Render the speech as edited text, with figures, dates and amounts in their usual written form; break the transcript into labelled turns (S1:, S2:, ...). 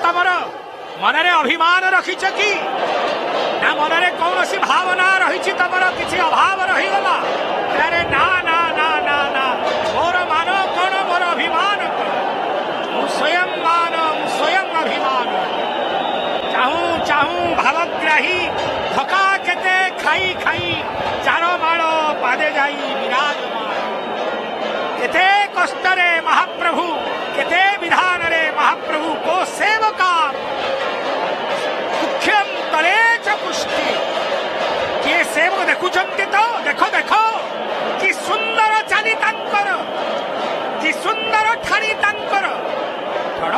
S1: तमर मनरे अभिमान रखिछ कि ना मनरे कौनसी भावना रही तमर किसी अभाव रहीगला अरे ना ना ना ना ना मोर मान कौन मोर अभिमान मु स्वयं मान मु स्वयं अभिमान चाहू चाहू भावग्राही थका केते खाई खाई चार माल पादे जाई विराजमान केते कष्टरे महाप्रभु केते विधान रे महाप्रभु को सेवका मुख्यम तले च पुष्टि किए सेवक देखुचंती तो देखो देखो कि सुंदर चाली तांकर कि सुंदर ठाणी तांकर धड़